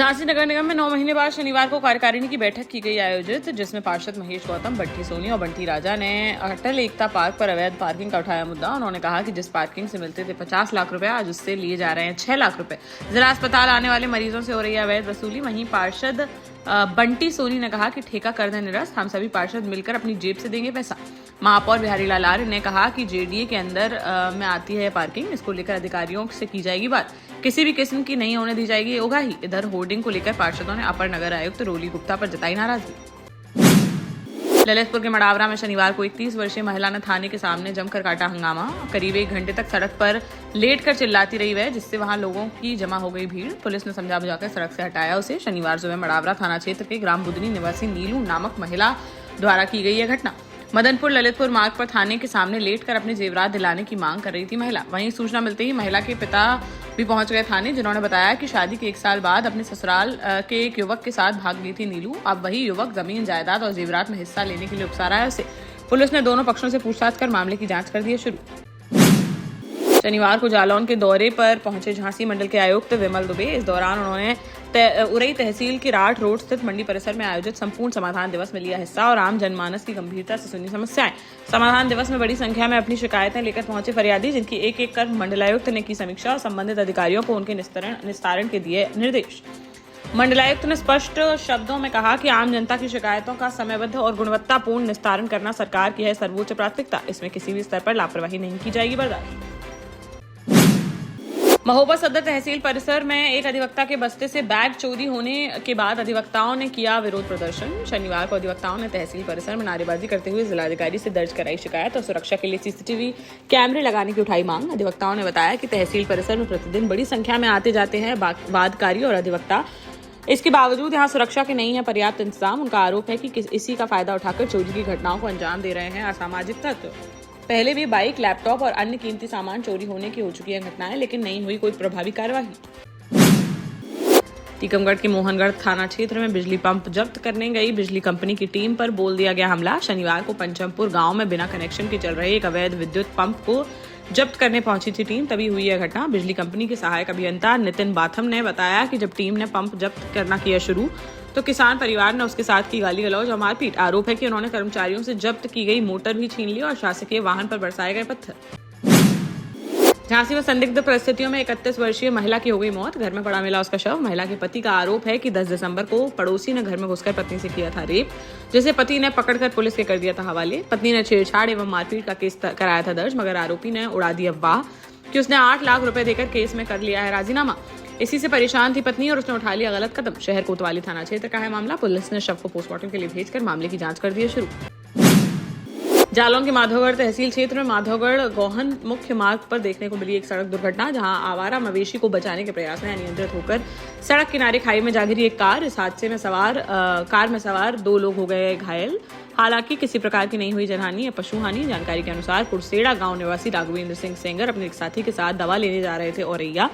झांसी नगर निगम में 9 महीने बाद शनिवार को कार्यकारिणी की बैठक की गई आयोजित, जिसमें पार्षद महेश गौतम, बट्टी सोनी और बंटी राजा ने अटल एकता पार्क पर अवैध पार्किंग का उठाया मुद्दा। उन्होंने कहा कि जिस पार्किंग से मिलते थे 50 लाख रुपए, आज उससे लिए जा रहे हैं 6 लाख रुपए। जिला अस्पताल आने वाले मरीजों से हो रही है अवैध वसूली। वहीं पार्षद बंटी सोनी ने कहा कि ठेका कर दें निरस्त, हम सभी पार्षद मिलकर अपनी जेब से देंगे पैसा। महापौर बिहारी लाल आर्य ने कहा कि जेडीए के अंदर में आती है पार्किंग, इसको लेकर अधिकारियों से की जाएगी बात, किसी भी किस्म की नहीं होने दी जाएगी उगाही। इधर होर्डिंग को लेकर पार्षदों ने अपर नगर आयुक्त रोली गुप्ता पर जताई नाराजगी। ललितपुर के मड़ावरा में शनिवार को 31 वर्षीय महिला ने थाने के सामने जमकर काटा हंगामा। करीब 1 घंटे तक सड़क पर लेटकर चिल्लाती रही वह, जिससे वहां लोगों की जमा हो गई भीड़। पुलिस ने समझा बुझाकर सड़क से हटाया उसे। शनिवार सुबह मड़ावरा थाना क्षेत्र के ग्राम बुदनी निवासी नीलू नामक महिला द्वारा की गई यह घटना। मदनपुर ललितपुर मार्ग पर थाने के सामने लेटकर अपने जेवरात दिलाने की मांग कर रही थी महिला। वहीं सूचना मिलते ही महिला के पिता भी पहुंच गए थाने, जिन्होंने बताया कि शादी के 1 साल बाद अपने ससुराल के एक युवक के साथ भाग गई थी नीलू। अब वही युवक जमीन जायदाद और जेवरात में हिस्सा लेने के लिए उकसा रहा है उसे। पुलिस ने दोनों पक्षों से पूछताछ कर मामले की जांच कर दी है शुरू। शनिवार को जालौन के दौरे पर पहुंचे झांसी मंडल के आयुक्त विमल दुबे। इस दौरान उन्होंने उरई तहसील के राठ रोड स्थित मंडी परिसर में आयोजित संपूर्ण समाधान दिवस में लिया हिस्सा और आम जनमानस की गंभीरता से सुनी समस्याएं। समाधान दिवस में बड़ी संख्या में अपनी शिकायतें लेकर पहुंचे फरियादी, जिनकी एक एक कर मंडलायुक्त ने की समीक्षा और संबंधित अधिकारियों को उनके निस्तारण के दिए निर्देश। मंडलायुक्त ने स्पष्ट शब्दों में कहा कि आम जनता की शिकायतों का समयबद्ध और गुणवत्तापूर्ण निस्तारण करना सरकार की है सर्वोच्च प्राथमिकता। इसमें किसी भी स्तर पर लापरवाही नहीं की जाएगी बर्दाश्त। महोबा सदर तहसील परिसर में एक अधिवक्ता के बस्ते से बैग चोरी होने के बाद अधिवक्ताओं ने किया विरोध प्रदर्शन। शनिवार को अधिवक्ताओं ने तहसील परिसर में नारेबाजी करते हुए जिलाधिकारी से दर्ज कराई शिकायत और सुरक्षा के लिए सीसीटीवी कैमरे लगाने की उठाई मांग। अधिवक्ताओं ने बताया कि तहसील परिसर में प्रतिदिन बड़ी संख्या में आते जाते हैं वादकारी और अधिवक्ता, इसके बावजूद यहाँ सुरक्षा के नहीं है पर्याप्त इंतजाम। उनका आरोप है कि इसी का फायदा उठाकर चोरी की घटनाओं को अंजाम दे रहे हैं असामाजिक तत्व। पहले भी बाइक, लैपटॉप और अन्य कीमती सामान चोरी होने की हो चुकी है घटनाएं, लेकिन नहीं हुई कोई प्रभावी कार्यवाही। टीकमगढ़ के मोहनगढ़ थाना क्षेत्र में बिजली पंप जब्त करने गई बिजली कंपनी की टीम पर बोल दिया गया हमला। शनिवार को पंचमपुर गांव में बिना कनेक्शन के चल रहे एक अवैध विद्युत पंप को जब्त करने पहुंची थी टीम, तभी हुई यह घटना। बिजली कंपनी के सहायक अभियंता नितिन बाथम ने बताया कि जब टीम ने पंप जब्त करना किया शुरू, तो किसान परिवार ने उसके साथ की गाली गलौज और मारपीट। आरोप है कि उन्होंने कर्मचारियों से जब्त की गई मोटर भी छीन ली और शासकीय वाहन पर बरसाए गए पत्थर। झांसी में संदिग्ध परिस्थितियों में 31 वर्षीय महिला की हो गई मौत। घर में पड़ा मिला उसका शव। महिला के पति का आरोप है कि 10 दिसंबर को पड़ोसी ने घर में घुसकर पत्नी से किया था रेप, जिसे पति ने पकड़कर पुलिस के कर दिया था हवाले। पत्नी ने छेड़छाड़ एवं मारपीट का केस कराया था दर्ज, मगर आरोपी ने उड़ा दी अफवाह कि उसने 8 लाख रुपए देकर केस में कर लिया है राजीनामा। इसी से परेशान थी पत्नी और उसने उठा लिया गलत कदम। शहर कोतवाली थाना क्षेत्र का है मामला। पुलिस ने शव को पोस्टमार्टम के लिए भेजकर मामले की जांच कर दी है शुरू। जालौन के माधवगढ़ तहसील क्षेत्र में माधवगढ़ गोहन मुख्य मार्ग पर देखने को मिली एक सड़क दुर्घटना, जहां आवारा मवेशी को बचाने के प्रयास में अनियंत्रित होकर सड़क किनारे खाई में जा गिरी एक कार। इस हादसे में कार में सवार 2 लोग हो गए घायल। हालांकि किसी प्रकार की नहीं हुई जनहानि या पशुहानि। जानकारी के अनुसार कुरसेड़ा गांव निवासी राघवेंद्र सिंह सेंगर अपने एक साथी के साथ दवा लेने जा रहे थे औरैया।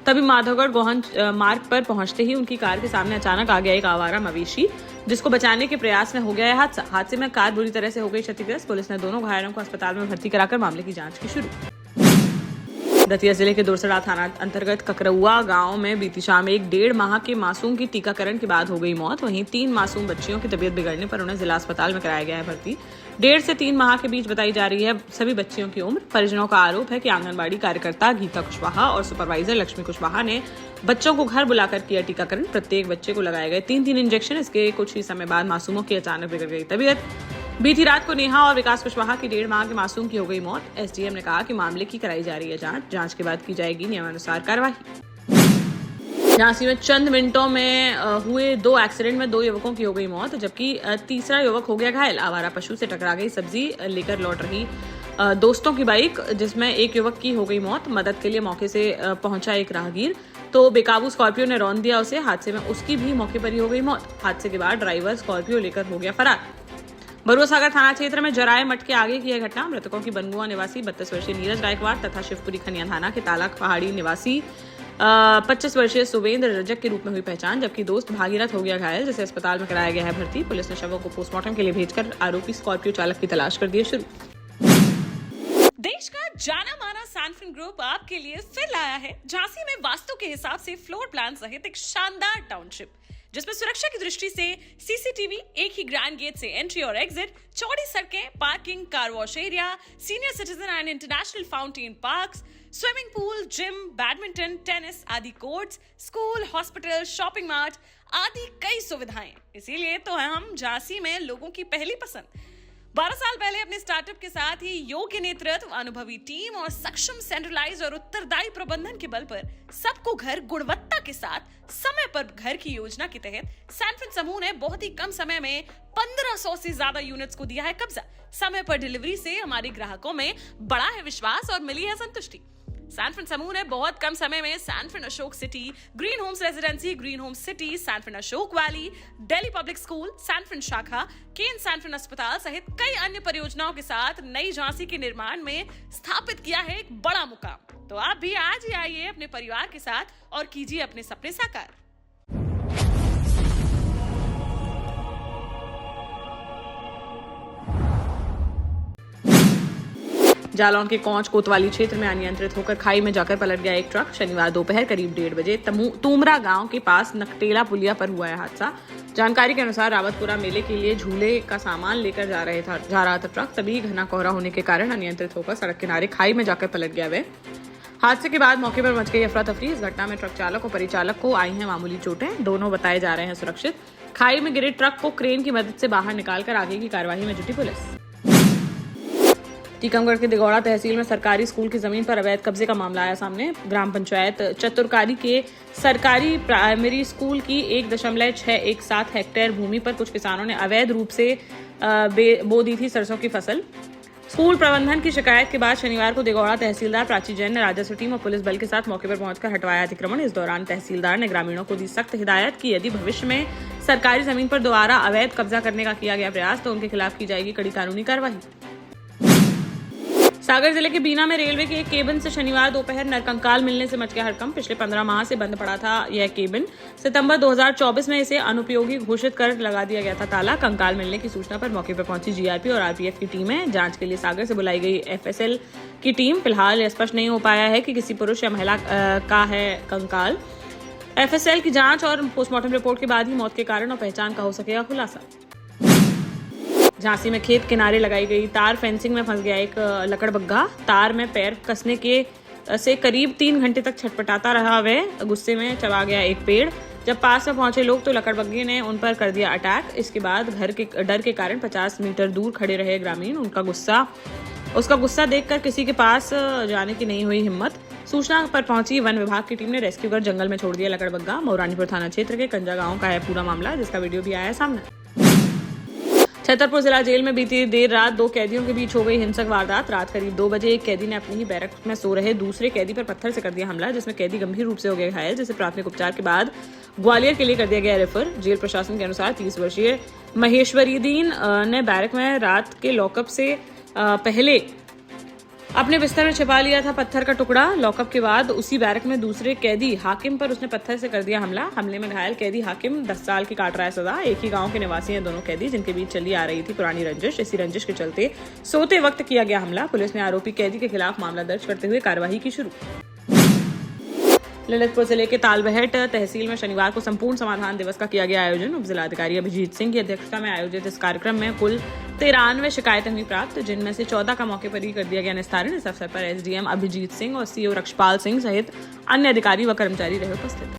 तभी माधवगढ़ गोहन मार्ग पर पहुंचते ही उनकी कार के सामने अचानक आ गया एक आवारा मवेशी, जिसको बचाने के प्रयास में हो गया है हादसा। हादसे में कार बुरी तरह से हो गई क्षतिग्रस्त। पुलिस ने दोनों घायलों को अस्पताल में भर्ती कराकर मामले की जांच की शुरू। दतिया जिले के दुरसड़ा थाना अंतर्गत ककरौआ गांव में बीती शाम एक 1.5 माह के मासूम की टीकाकरण के बाद हो गई मौत। वहीं 3 मासूम बच्चियों की तबीयत बिगड़ने पर उन्हें जिला अस्पताल में कराया गया है भर्ती। 1.5 से 3 माह के बीच बताई जा रही है सभी बच्चियों की उम्र। परिजनों का आरोप है कि आंगनबाड़ी कार्यकर्ता गीता कुशवाहा और सुपरवाइजर लक्ष्मी कुशवाहा ने बच्चों को घर बुलाकर किया टीकाकरण। प्रत्येक बच्चे को लगाए गए 3 इंजेक्शन। इसके कुछ ही समय बाद मासूमों की अचानक बिगड़ गई तबीयत। बीती रात को नेहा और विकास कुशवाहा की 1.5 माह के मासूम की हो गई मौत। एसडीएम ने कहा कि मामले की कराई जा रही है जांच के बाद की जाएगी नियमानुसार कार्यवाही। झांसी में चंद मिनटों में हुए 2 एक्सीडेंट में 2 युवकों की हो गई मौत, जबकि तीसरा युवक हो गया घायल। आवारा पशु से टकरा गई सब्जी लेकर लौट रही दोस्तों की बाइक, जिसमें एक युवक की हो गई मौत। मदद के लिए मौके से पहुंचा एक राहगीर, तो बेकाबू स्कॉर्पियो ने रौंद दिया उसे। हादसे में उसकी भी मौके पर ही हो गई मौत। हादसे के बाद ड्राइवर स्कॉर्पियो लेकर हो गया फरार। बरुआ सागर थाना क्षेत्र में जराए मठ के आगे की यह घटना। मृतकों की बनगुआ निवासी 32 वर्षीय नीरज गायकवाड़ तथा शिवपुरी खनिया थाना के तालाक पहाड़ी निवासी 25 वर्षीय सुवेंद्र रजक के रूप में हुई पहचान, जबकि दोस्त भागीरथ हो गया घायल, जिसे अस्पताल में कराया गया है भर्ती। पुलिस ने शवों को पोस्टमार्टम के लिए भेजकर आरोपी स्कॉर्पियो चालक की तलाश कर दी है शुरू। देश का जाना माना सैनफिन ग्रुप आपके लिए फिर लाया है झांसी में वास्तु के हिसाब से फ्लोर प्लान सहित एक शानदार टाउनशिप, जिसमें सुरक्षा की दृष्टि से सीसीटीवी, एक ही ग्रैंड गेट से एंट्री और एग्जिट, चौड़ी सड़कें, parking, car wash area, senior citizen and international fountain parks, swimming pool, gym, badminton, tennis आदि courts, school, hospital, shopping mart आदि कई सुविधाएं। इसीलिए तो हम झांसी में लोगों की पहली पसंद। 12 साल पहले अपने स्टार्टअप के साथ ही योग्य नेतृत्व, अनुभवी टीम और सक्षम सेंट्रलाइज और उत्तरदायी प्रबंधन के बल पर सबको घर गुणवत्ता के साथ समय पर घर की योजना के तहत सैनफिन समूह ने बहुत ही कम समय में 1500 से ज्यादा यूनिट्स को दिया है कब्जा। समय पर डिलीवरी से हमारे ग्राहकों में बड़ा है विश्वास और मिली है संतुष्टि। सैनफिन समूह ने बहुत कम समय में Sanfin Ashok city, green homes residency, green homes city, Sanfin Ashok valley, Delhi public school, Sanfin शाखा, केन सैनफिन अस्पताल सहित कई अन्य परियोजनाओं के साथ नई झांसी के निर्माण में स्थापित किया है एक बड़ा मुकाम। तो आप भी आज ही आइए अपने परिवार के साथ और कीजिए अपने सपने साकार। जालौन के कौंच कोतवाली क्षेत्र में अनियंत्रित होकर खाई में जाकर पलट गया एक ट्रक। शनिवार दोपहर करीब 1:30 बजे तूमरा गांव के पास नकटेला पुलिया पर हुआ है हादसा। जानकारी के अनुसार रावतपुरा मेले के लिए झूले का सामान लेकर जा रहा था ट्रक, तभी घना कोहरा होने के कारण अनियंत्रित होकर सड़क किनारे खाई में जाकर पलट गया वह। हादसे के बाद मौके पर मच गई अफरा तफरी। इस घटना में ट्रक चालक और परिचालक को आई हैं मामूली चोटें। दोनों बताए जा रहे हैं सुरक्षित। खाई में गिरे ट्रक को क्रेन की मदद से बाहर निकालकर आगे की कार्यवाही में जुटी पुलिस। टीकमगढ़ के दिगौड़ा तहसील में सरकारी स्कूल की जमीन पर अवैध कब्जे का मामला आया सामने। ग्राम पंचायत चतुरकारी के सरकारी प्राइमरी स्कूल की 1.617 हेक्टेयर भूमि पर कुछ किसानों ने अवैध रूप से बो दी थी सरसों की फसल। स्कूल प्रबंधन की शिकायत के बाद शनिवार को दिगौड़ा तहसीलदार प्राची जैन ने राजस्व टीम और पुलिस बल के साथ मौके पर पहुंचकर हटवाया अतिक्रमण। इस दौरान तहसीलदार ने ग्रामीणों को दी सख्त हिदायत कि यदि भविष्य में सरकारी जमीन पर दोबारा अवैध कब्जा करने का किया गया प्रयास तो उनके खिलाफ की जाएगी कड़ी कानूनी कार्रवाई। सागर जिले के बीना में रेलवे के एक केबिन से शनिवार दोपहर नरकंकाल मिलने से मच गया हड़कंप। पिछले 15 माह से बंद पड़ा था यह केबिन। सितंबर 2024 में इसे अनुपयोगी घोषित कर लगा दिया गया था ताला। कंकाल मिलने की सूचना पर मौके पर पहुंची जीआरपी और आरपीएफ की टीमें। जांच के लिए सागर से बुलाई गई एफएसएल की टीम। फिलहाल यह स्पष्ट नहीं हो पाया है कि किसी पुरुष या महिला का है कंकाल। एफएसएल की जांच और पोस्टमार्टम रिपोर्ट के बाद ही मौत के कारण और पहचान का हो सकेगा खुलासा। झांसी में खेत किनारे लगाई गई तार फेंसिंग में फंस गया एक लकड़बग्घा। तार में पैर कसने के से करीब 3 घंटे तक छटपटाता रहा वह। गुस्से में चबा गया एक पेड़। जब पास में पहुंचे लोग तो लकड़बग्घे ने उन पर कर दिया अटैक। इसके बाद डर के कारण 50 मीटर दूर खड़े रहे ग्रामीण। उसका गुस्सा देखकर किसी के पास जाने की नहीं हुई हिम्मत। सूचना पर पहुंची वन विभाग की टीम ने रेस्क्यू कर जंगल में छोड़ दिया लकड़बग्घा। मौरानीपुर थाना क्षेत्र के कंजा गांव का है पूरा मामला, जिसका वीडियो भी आया सामने। छतरपुर जिला जेल में बीती देर रात 2 कैदियों के बीच हो गई हिंसक वारदात। रात करीब 2 बजे एक कैदी ने अपनी ही बैरक में सो रहे दूसरे कैदी पर पत्थर से कर दिया हमला, जिसमें कैदी गंभीर रूप से हो गए घायल, जिसे प्राथमिक उपचार के बाद ग्वालियर के लिए कर दिया गया रेफर। जेल प्रशासन के अनुसार 30 वर्षीय महेश्वरीदीन ने बैरक में रात के लॉकअप से पहले अपने बिस्तर में छिपा लिया था पत्थर का टुकड़ा। लॉकअप के बाद उसी बैरक में दूसरे कैदी हाकिम पर उसने पत्थर से कर दिया हमला। हमले में घायल कैदी हाकिम 10 साल की काट रहा है सजा। एक ही गांव के निवासी हैं दोनों कैदी, जिनके बीच चली आ रही थी पुरानी रंजिश। इसी रंजिश के चलते सोते वक्त किया गया हमला। पुलिस ने आरोपी कैदी के खिलाफ मामला दर्ज करते हुए कार्यवाही की शुरू। ललितपुर जिले के तालबेहट तहसील में शनिवार को संपूर्ण समाधान दिवस का किया गया आयोजन। उप जिलाधिकारी अभिजीत सिंह की अध्यक्षता में आयोजित इस कार्यक्रम में कुल 93 शिकायतें हुई प्राप्त, जिनमें से 14 का मौके पर ही कर दिया गया निस्तारण। इस अवसर पर एसडीएम अभिजीत सिंह और सीओ रक्षपाल सिंह सहित अन्य अधिकारी व कर्मचारी रहे उपस्थित।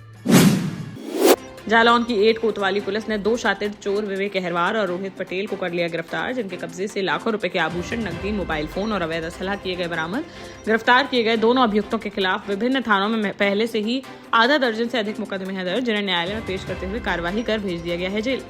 जालौन की 8 कोतवाली पुलिस ने 2 शातिर चोर विवेक अहरवार और रोहित पटेल को कर लिया गिरफ्तार, जिनके कब्जे से लाखों रुपए के आभूषण, नकदी, मोबाइल फोन और अवैध असलहा किए गए बरामद। गिरफ्तार किए गए दोनों अभियुक्तों के खिलाफ विभिन्न थानों में पहले से ही आधा दर्जन से अधिक मुकदमे हैं दर्ज, जिन्हें न्यायालय में पेश करते हुए कार्यवाही कर भेज दिया गया है जेल।